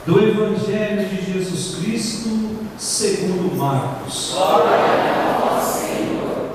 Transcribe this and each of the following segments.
do Evangelho de Jesus Cristo segundo Marcos. Glória a vós, Senhor.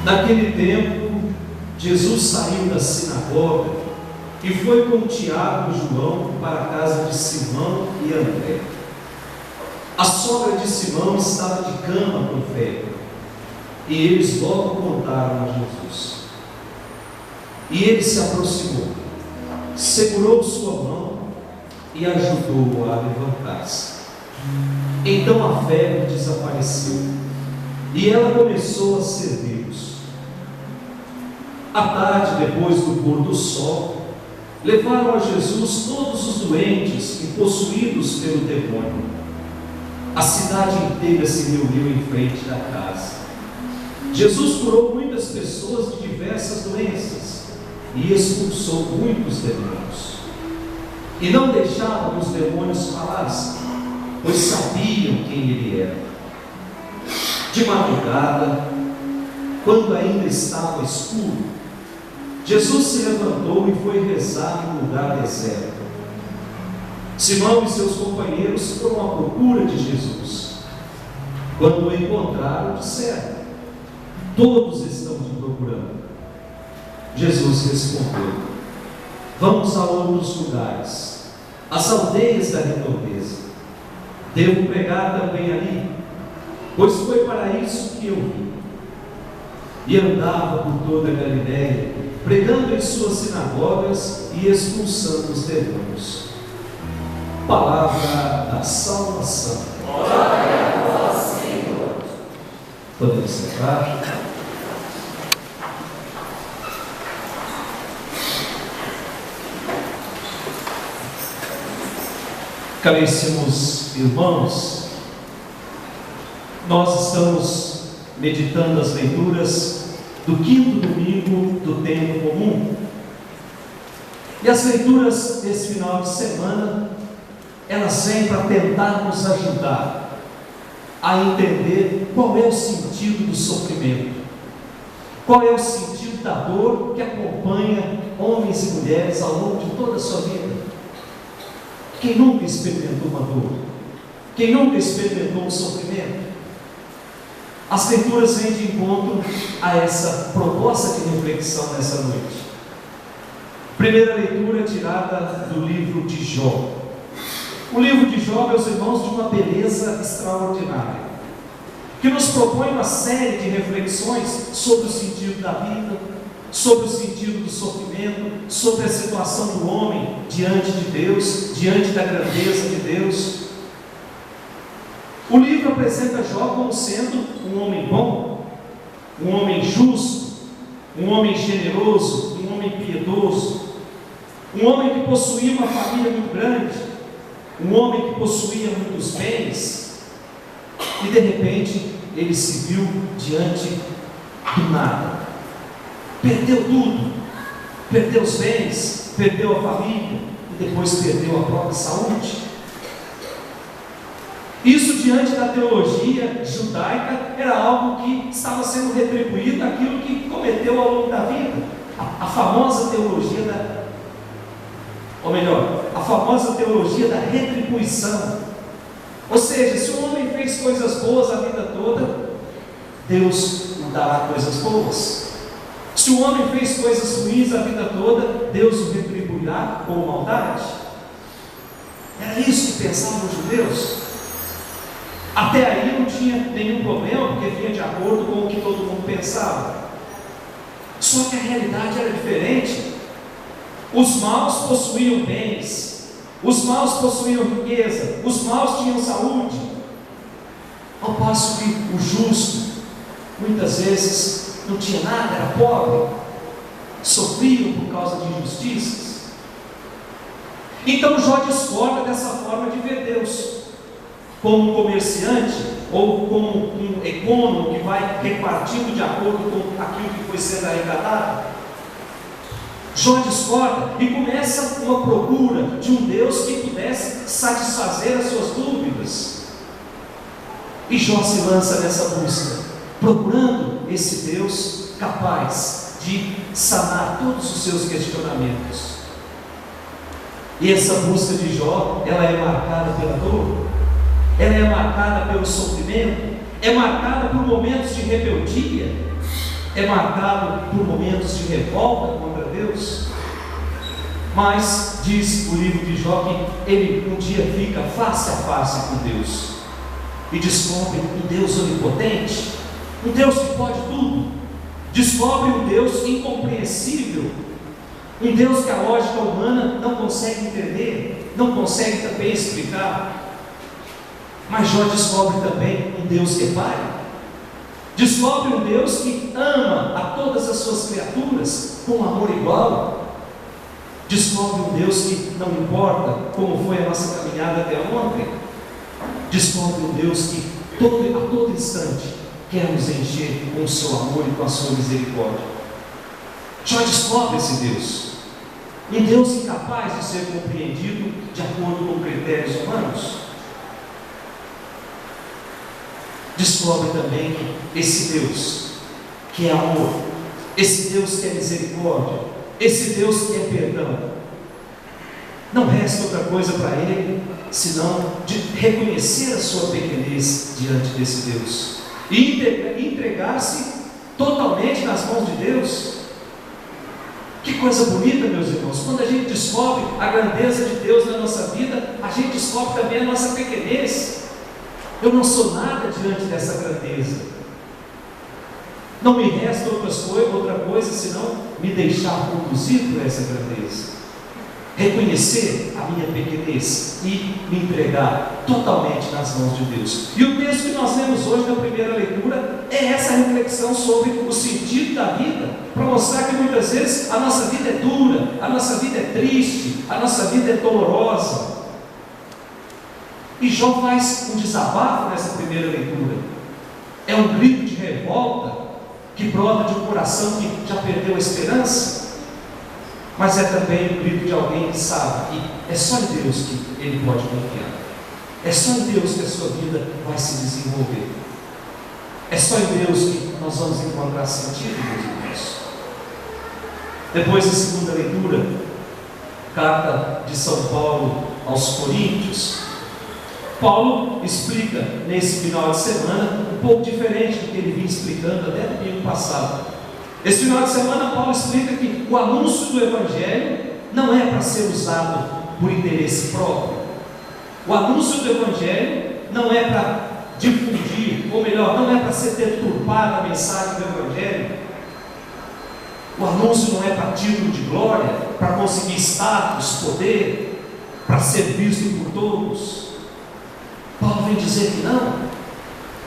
Naquele tempo, Jesus saiu da sinagoga e foi com Tiago e João para a casa de Simão e André. A sogra de Simão estava de cama com febre, e eles logo contaram a Jesus. E ele se aproximou, segurou sua mão e ajudou-o a levantar-se. Então a febre desapareceu e ela começou a servi-los. À tarde, depois do pôr do sol, levaram a Jesus todos os doentes e possuídos pelo demônio. A cidade inteira se reuniu em frente da casa. Jesus curou muitas pessoas de diversas doenças e expulsou muitos demônios. E não deixavam os demônios falassem, pois sabiam quem ele era. De madrugada, quando ainda estava escuro, Jesus se levantou e foi rezar em um lugar deserto. Simão e seus companheiros foram à procura de Jesus. Quando o encontraram, disseram: todos estão te procurando. Jesus respondeu: vamos a outros lugares, às aldeias da redondeza. Devo pregar também ali, pois foi para isso que eu vim. E andava por toda a Galiléia, pregando em suas sinagogas e expulsando os demônios. Palavra da salvação. Glória a vós, Senhor. Podemos sentar? Caríssimos irmãos, nós estamos meditando as leituras do quinto domingo do tempo comum. E as leituras desse final de semana, elas vêm para tentar nos ajudar a entender qual é o sentido do sofrimento, qual é o sentido da dor que acompanha homens e mulheres ao longo de toda a sua vida. Quem nunca experimentou uma dor? Quem nunca experimentou um sofrimento? As leituras vêm de encontro a essa proposta de reflexão nessa noite. Primeira leitura tirada do livro de Jó. O livro de Jó, meus irmãos, de uma beleza extraordinária, que nos propõe uma série de reflexões sobre o sentido da vida, sobre o sentido do sofrimento, sobre a situação do homem diante de Deus, diante da grandeza de Deus. O livro apresenta Jó como sendo um homem bom, um homem justo, um homem generoso, um homem piedoso, um homem que possuía uma família muito grande, um homem que possuía muitos bens, e de repente ele se viu diante do nada, perdeu tudo, perdeu os bens, perdeu a família e depois perdeu a própria saúde. Isso, diante da teologia judaica, era algo que estava sendo retribuído aquilo que cometeu ao longo da vida. A famosa teologia a famosa teologia da retribuição. Ou seja, se um homem fez coisas boas a vida toda, Deus o dará coisas boas. Se o homem fez coisas ruins a vida toda, Deus o retribuirá com maldade. Era isso que pensavam os judeus. Até aí não tinha nenhum problema, porque vinha de acordo com o que todo mundo pensava. Só que a realidade era diferente. Os maus possuíam bens, os maus possuíam riqueza, os maus tinham saúde, ao passo que o justo, muitas vezes, não tinha nada, era pobre, sofriam por causa de injustiças. Então Jó discorda dessa forma de ver Deus, como um comerciante ou como um econômico que vai repartindo de acordo com aquilo que foi sendo arrecadado. Jó discorda e começa uma procura de um Deus que pudesse satisfazer as suas dúvidas. E Jó se lança nessa busca, procurando esse Deus capaz de sanar todos os seus questionamentos. E essa busca de Jó, ela é marcada pela dor, ela é marcada pelo sofrimento, é marcada por momentos de rebeldia, é marcado por momentos de revolta contra Deus. Mas diz o livro de Jó que ele um dia fica face a face com Deus e descobre um Deus onipotente, um Deus que pode tudo. Descobre um Deus incompreensível, um Deus que a lógica humana não consegue entender, não consegue também explicar. Mas Jó descobre também um Deus que é Pai, descobre um Deus que ama a todas as suas criaturas com amor igual, descobre um Deus que não importa como foi a nossa caminhada até ontem, descobre um Deus que a todo instante quer nos encher com o seu amor e com a sua misericórdia. Jó descobre esse Deus, um Deus incapaz de ser compreendido de acordo com critérios humanos. Descobre também que esse Deus que é amor, esse Deus que é misericórdia, esse Deus que é perdão, não resta outra coisa para ele senão de reconhecer a sua pequenez diante desse Deus e entregar-se totalmente nas mãos de Deus. Que coisa bonita, meus irmãos, quando a gente descobre a grandeza de Deus na nossa vida, a gente descobre também a nossa pequenez. Eu não sou nada diante dessa grandeza, não me resta outra coisa senão me deixar conduzir por essa grandeza, reconhecer a minha pequenez e me entregar totalmente nas mãos de Deus. E o texto que nós lemos hoje na primeira leitura é essa reflexão sobre o sentido da vida, para mostrar que muitas vezes a nossa vida é dura, a nossa vida é triste, a nossa vida é dolorosa. E Jó faz um desabafo nessa primeira leitura, é um grito de revolta que brota de um coração que já perdeu a esperança, mas é também o grito de alguém que sabe que é só em Deus que ele pode confiar, é só em Deus que a sua vida vai se desenvolver, é só em Deus que nós vamos encontrar sentido, meus irmãos. Depois da segunda leitura, carta de São Paulo aos Coríntios, Paulo explica nesse final de semana um pouco diferente do que ele vinha explicando até no domingo passado. Esse final de semana Paulo explica que o anúncio do Evangelho não é para ser usado por interesse próprio. O anúncio do Evangelho não é para difundir, ou melhor, não é para ser deturpada a mensagem do Evangelho. O anúncio não é para título de glória, para conseguir status, poder, para ser visto por todos. Paulo vem dizer que não.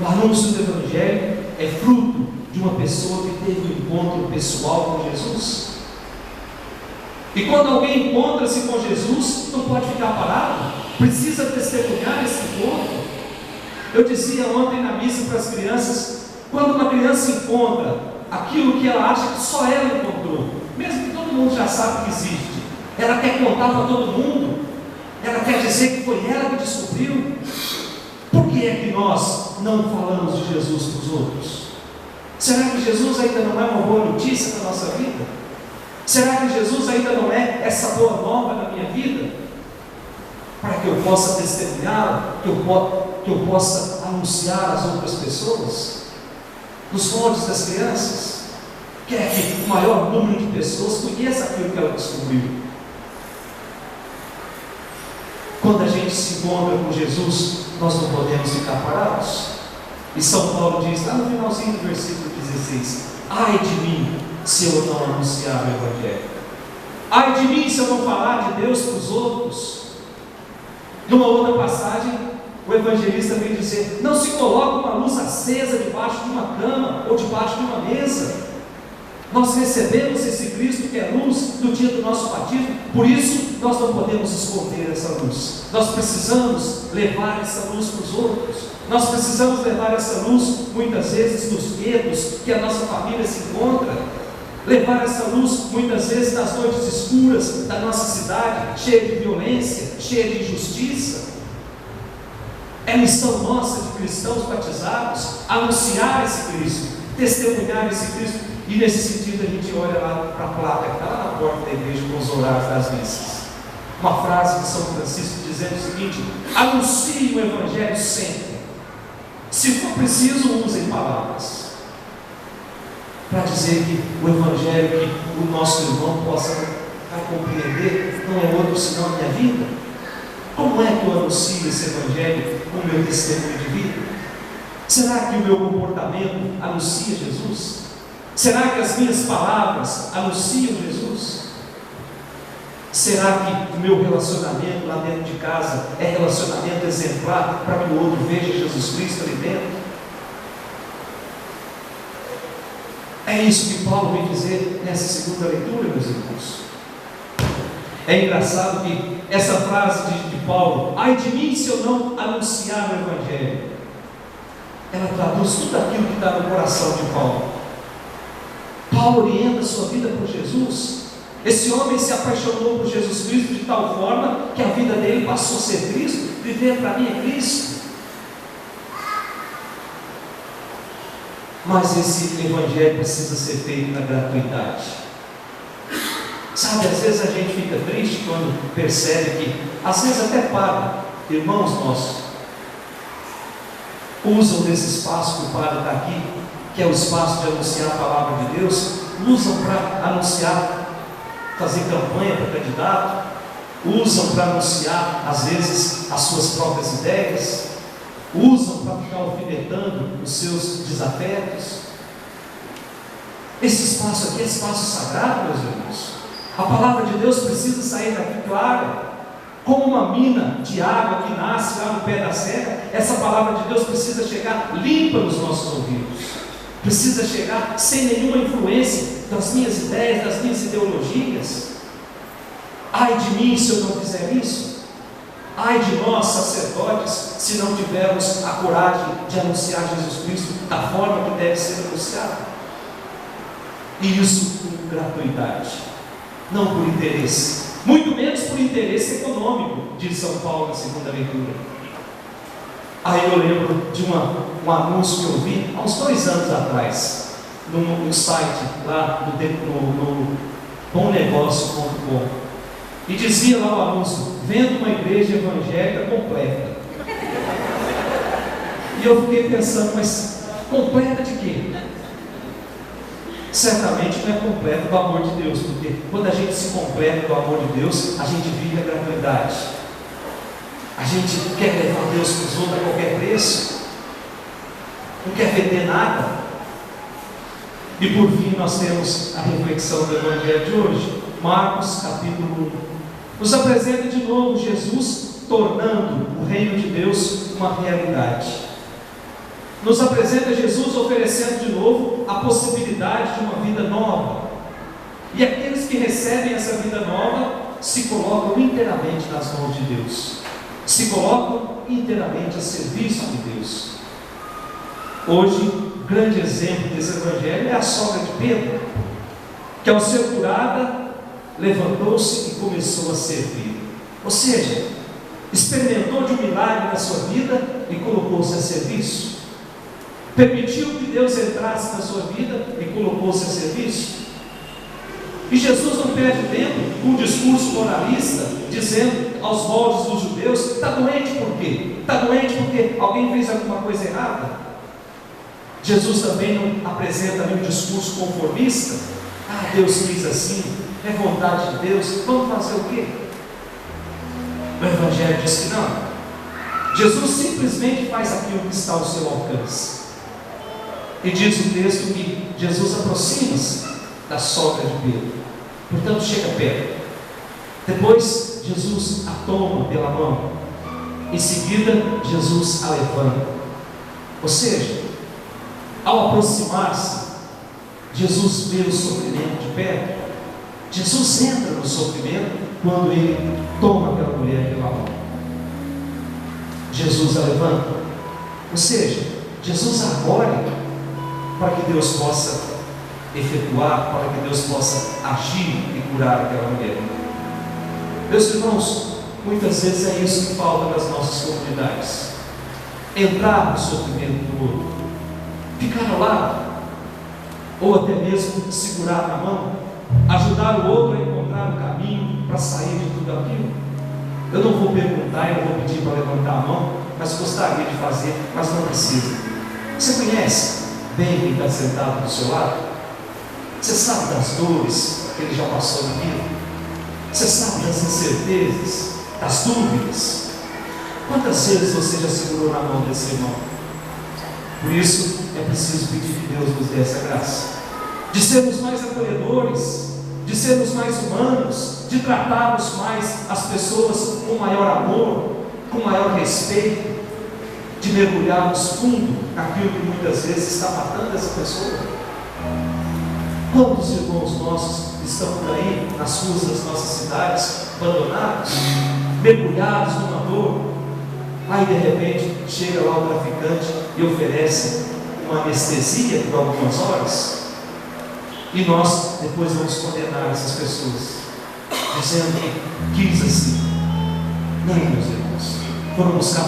O anúncio do Evangelho é fruto de uma pessoa que teve um encontro pessoal com Jesus. E quando alguém encontra-se com Jesus, não pode ficar parado, precisa testemunhar esse encontro. Eu dizia ontem na missa para as crianças, quando uma criança encontra aquilo que ela acha que só ela encontrou, mesmo que todo mundo já sabe que existe, ela quer contar para todo mundo, ela quer dizer que foi ela que descobriu. Por que é que nós não falamos de Jesus para os outros? Será que Jesus ainda não é uma boa notícia para a nossa vida? Será que Jesus ainda não é essa boa nova na minha vida? Para que eu possa testemunhar, que eu possa anunciar às outras pessoas? Nos moldes das crianças? Quer que o maior número de pessoas conheça aquilo que ela descobriu? Quando a gente se encontra com Jesus, nós não podemos ficar parados. E São Paulo diz lá no finalzinho do versículo 16: ai de mim se eu não anunciar o Evangelho, ai de mim se eu não falar de Deus para os outros. Numa outra passagem, o evangelista vem dizer: não se coloca uma luz acesa debaixo de uma cama ou debaixo de uma mesa. Nós recebemos esse Cristo que é luz no dia do nosso batismo, por isso nós não podemos esconder essa luz. Nós precisamos levar essa luz para os outros. Nós precisamos levar essa luz muitas vezes nos guetos que a nossa família se encontra. levar essa luz muitas vezes nas noites escuras da nossa cidade, cheia de violência, cheia de injustiça. É missão nossa de cristãos batizados anunciar esse Cristo, testemunhar esse Cristo. E nesse sentido a gente olha lá para a placa que está lá na porta da igreja com os horários das missas. Uma frase de São Francisco dizendo o seguinte: anuncie o Evangelho sempre. Se for preciso, usem palavras para dizer que o Evangelho que o nosso irmão possa compreender não é outro senão a minha vida. Como é que eu anuncio esse Evangelho com o meu testemunho de vida? Será que o meu comportamento anuncia Jesus? Será que as minhas palavras anunciam Jesus? Será que o meu relacionamento lá dentro de casa é relacionamento exemplar para que o outro veja Jesus Cristo ali dentro? É isso que Paulo vem dizer nessa segunda leitura, meus irmãos. É engraçado que essa frase de Paulo, ai de mim se eu não anunciar o Evangelho, ela traduz tudo aquilo que está no coração de Paulo. Paulo orienta a sua vida por Jesus. Esse homem se apaixonou por Jesus Cristo de tal forma que a vida dele passou a ser Cristo. Viver para mim é Cristo. Mas esse Evangelho precisa ser feito na gratuidade. Sabe, às vezes a gente fica triste quando percebe que, às vezes até padre, irmãos nossos, usam desse espaço que o padre está aqui, que é o espaço de anunciar a palavra de Deus, usam para anunciar, fazer campanha para candidato, usam para anunciar, às vezes, as suas próprias ideias, usam para ficar alfinetando os seus desafetos. Esse espaço aqui é espaço sagrado, meus irmãos. A palavra de Deus precisa sair daqui clara, como uma mina de água que nasce lá no pé da serra. Essa palavra de Deus precisa chegar limpa nos nossos ouvidos, precisa chegar sem nenhuma influência das minhas ideias, das minhas ideologias. Ai de mim se eu não fizer isso. Ai de nós, sacerdotes, se não tivermos a coragem de anunciar Jesus Cristo da forma que deve ser anunciado. E isso com gratuidade, não por interesse, muito menos por interesse econômico, diz São Paulo na segunda leitura. Aí eu lembro de um anúncio que eu vi há uns 2 anos atrás, num site lá no bomnegócio.com, e dizia lá o anúncio: vendo uma igreja evangélica completa. E eu fiquei pensando, mas completa de quê? Certamente não é completa do amor de Deus, porque quando a gente se completa do amor de Deus, a gente vive a gratuidade. A gente quer levar Deus para os outros a qualquer preço, não quer vender nada. E por fim nós temos a reflexão do Evangelho de hoje. Marcos capítulo 1 nos apresenta de novo Jesus tornando o reino de Deus uma realidade. Nos apresenta Jesus oferecendo de novo a possibilidade de uma vida nova. E aqueles que recebem essa vida nova se colocam inteiramente nas mãos de Deus, se colocam inteiramente a serviço de Deus. Hoje, o grande exemplo desse Evangelho é a sogra de Pedro, que ao ser curada, levantou-se e começou a servir. Ou seja, experimentou de um milagre na sua vida e colocou-se a serviço. Permitiu que Deus entrasse na sua vida e colocou-se a serviço. E Jesus não perde tempo com um discurso moralista, dizendo aos moldes dos judeus: está doente por quê? Está doente porque alguém fez alguma coisa errada? Jesus também não apresenta ali um discurso conformista. Ah, Deus fez assim, é vontade de Deus, vamos fazer o quê? O Evangelho diz que não. Jesus simplesmente faz aquilo que está ao seu alcance. E diz o texto que Jesus aproxima-se da sogra de Pedro, portanto chega perto. Depois Jesus a toma pela mão, em seguida Jesus a levanta. Ou seja, ao aproximar-se, Jesus vê o sofrimento de perto. Jesus entra no sofrimento quando ele toma aquela mulher pela mão. Jesus a levanta. Ou seja, Jesus acolhe para que Deus possa efetuar para que Deus possa agir e curar aquela mulher. Meus irmãos, muitas vezes é isso que falta nas nossas comunidades: entrar no sofrimento do outro, ficar ao lado, ou até mesmo segurar na mão, ajudar o outro a encontrar o caminho para sair de tudo aquilo. Eu não vou perguntar, eu vou pedir para levantar a mão, mas gostaria de fazer, mas não precisa. Você conhece bem quem está sentado do seu lado? Você sabe das dores que ele já passou na vida? Você sabe das incertezas, das dúvidas? Quantas vezes você já segurou na mão desse irmão? Por isso é preciso pedir que Deus nos dê essa graça, de sermos mais acolhedores, de sermos mais humanos, de tratarmos mais as pessoas com maior amor, com maior respeito, de mergulharmos fundo naquilo que muitas vezes está matando essa pessoa. Quantos irmãos nossos estão por aí nas ruas das nossas cidades, abandonados, mergulhados numa dor? Aí de repente chega lá o traficante e oferece uma anestesia por algumas horas, e nós depois vamos condenar essas pessoas, dizendo que quis assim. Não, meus irmãos, foram buscar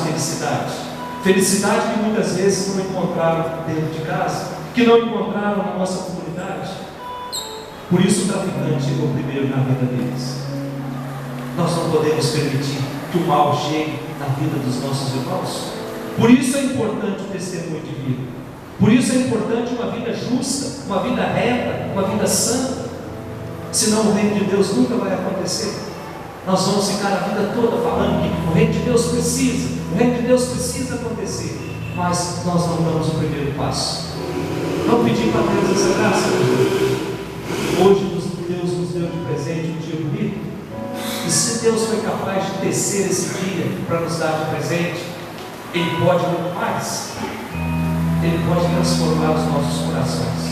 felicidade que muitas vezes não encontraram dentro de casa, que não encontraram na nossa comunidade. Por isso o traficante chegou primeiro na vida deles. Nós não podemos permitir que o mal chegue na vida dos nossos irmãos. Por isso é importante o testemunho de vida. Por isso é importante uma vida justa, uma vida reta, uma vida santa. Senão o reino de Deus nunca vai acontecer. Nós vamos ficar a vida toda falando que o reino de Deus precisa acontecer, mas nós não damos o primeiro passo. Vamos pedir para Deus essa graça. Hoje Deus nos deu de presente um dia bonito, e se Deus foi capaz de tecer esse dia para nos dar de presente, Ele pode muito mais. Ele pode transformar os nossos corações.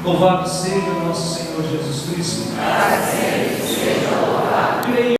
Louvado seja nosso Senhor Jesus Cristo. Assim seja louvado.